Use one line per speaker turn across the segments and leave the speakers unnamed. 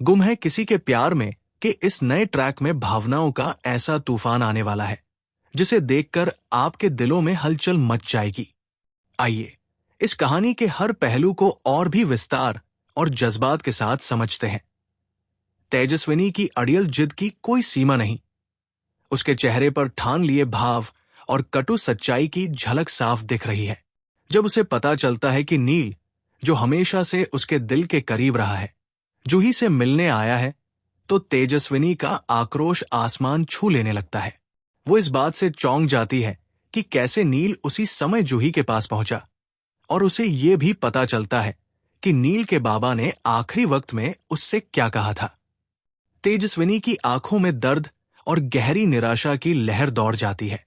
गुम है किसी के प्यार में कि इस नए ट्रैक में भावनाओं का ऐसा तूफान आने वाला है जिसे देखकर आपके दिलों में हलचल मच जाएगी। आइए इस कहानी के हर पहलू को और भी विस्तार और जज्बात के साथ समझते हैं। तेजस्विनी की अड़ियल जिद की कोई सीमा नहीं। उसके चेहरे पर ठान लिए भाव और कटु सच्चाई की झलक साफ दिख रही है जब उसे पता चलता है कि नील, जो हमेशा से उसके दिल के करीब रहा है, जूही से मिलने आया है, तो तेजस्विनी का आक्रोश आसमान छू लेने लगता है। वो इस बात से चौंक जाती है कि कैसे नील उसी समय जूही के पास पहुंचा, और उसे ये भी पता चलता है कि नील के बाबा ने आखिरी वक्त में उससे क्या कहा था। तेजस्विनी की आंखों में दर्द और गहरी निराशा की लहर दौड़ जाती है,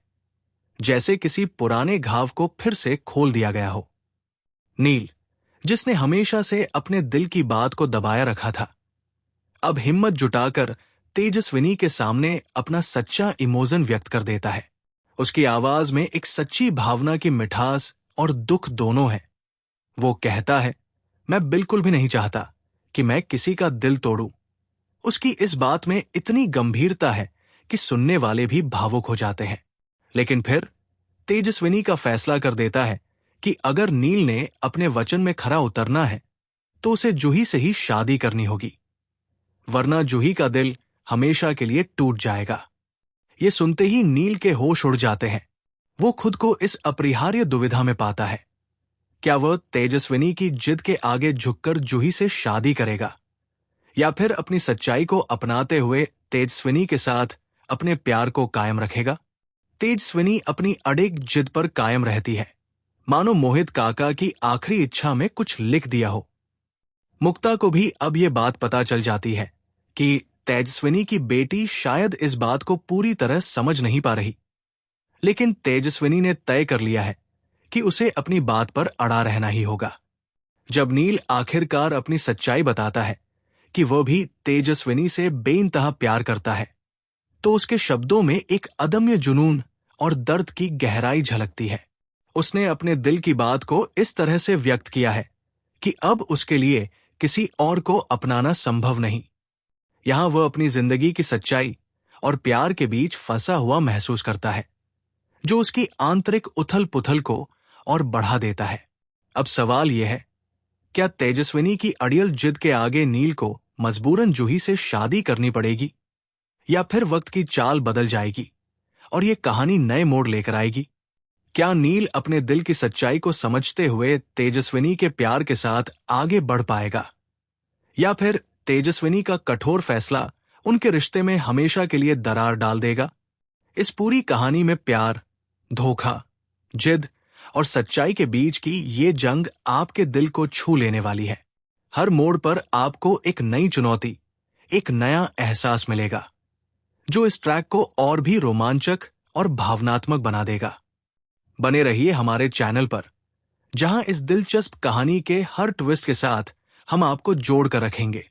जैसे किसी पुराने घाव को फिर से खोल दिया गया हो। नील, जिसने हमेशा से अपने दिल की बात को दबाया रखा था, अब हिम्मत जुटाकर तेजस्विनी के सामने अपना सच्चा इमोशन व्यक्त कर देता है। उसकी आवाज में एक सच्ची भावना की मिठास और दुख दोनों है। वो कहता है, मैं बिल्कुल भी नहीं चाहता कि मैं किसी का दिल तोड़ूं। उसकी इस बात में इतनी गंभीरता है कि सुनने वाले भी भावुक हो जाते हैं। लेकिन फिर तेजस्विनी का फैसला कर देता है कि अगर नील ने अपने वचन में खरा उतरना है तो उसे जूही से ही शादी करनी होगी, वरना जूही का दिल हमेशा के लिए टूट जाएगा। ये सुनते ही नील के होश उड़ जाते हैं। वो खुद को इस अपरिहार्य दुविधा में पाता है। क्या वह तेजस्विनी की जिद के आगे झुककर जूही से शादी करेगा, या फिर अपनी सच्चाई को अपनाते हुए तेजस्विनी के साथ अपने प्यार को कायम रखेगा। तेजस्विनी अपनी अडिग जिद पर कायम रहती है, मानो मोहित काका की आखिरी इच्छा में कुछ लिख दिया हो। मुक्ता को भी अब ये बात पता चल जाती है कि तेजस्विनी की बेटी शायद इस बात को पूरी तरह समझ नहीं पा रही, लेकिन तेजस्विनी ने तय कर लिया है कि उसे अपनी बात पर अड़ा रहना ही होगा। जब नील आखिरकार अपनी सच्चाई बताता है कि वह भी तेजस्विनी से बेइंतहा प्यार करता है, तो उसके शब्दों में एक अदम्य जुनून और दर्द की गहराई झलकती है। उसने अपने दिल की बात को इस तरह से व्यक्त किया है कि अब उसके लिए किसी और को अपनाना संभव नहीं। यहां वह अपनी जिंदगी की सच्चाई और प्यार के बीच फंसा हुआ महसूस करता है, जो उसकी आंतरिक उथल पुथल को और बढ़ा देता है। अब सवाल यह है, क्या तेजस्विनी की अड़ियल जिद के आगे नील को मजबूरन जूही से शादी करनी पड़ेगी, या फिर वक्त की चाल बदल जाएगी और ये कहानी नए मोड़ लेकर आएगी? क्या नील अपने दिल की सच्चाई को समझते हुए तेजस्विनी के प्यार के साथ आगे बढ़ पाएगा, या फिर तेजस्विनी का कठोर फैसला उनके रिश्ते में हमेशा के लिए दरार डाल देगा? इस पूरी कहानी में प्यार, धोखा, जिद और सच्चाई के बीच की ये जंग आपके दिल को छू लेने वाली है। हर मोड़ पर आपको एक नई चुनौती, एक नया एहसास मिलेगा, जो इस ट्रैक को और भी रोमांचक और भावनात्मक बना देगा। बने रहिए हमारे चैनल पर, जहां इस दिलचस्प कहानी के हर ट्विस्ट के साथ हम आपको जोड़ कर रखेंगे।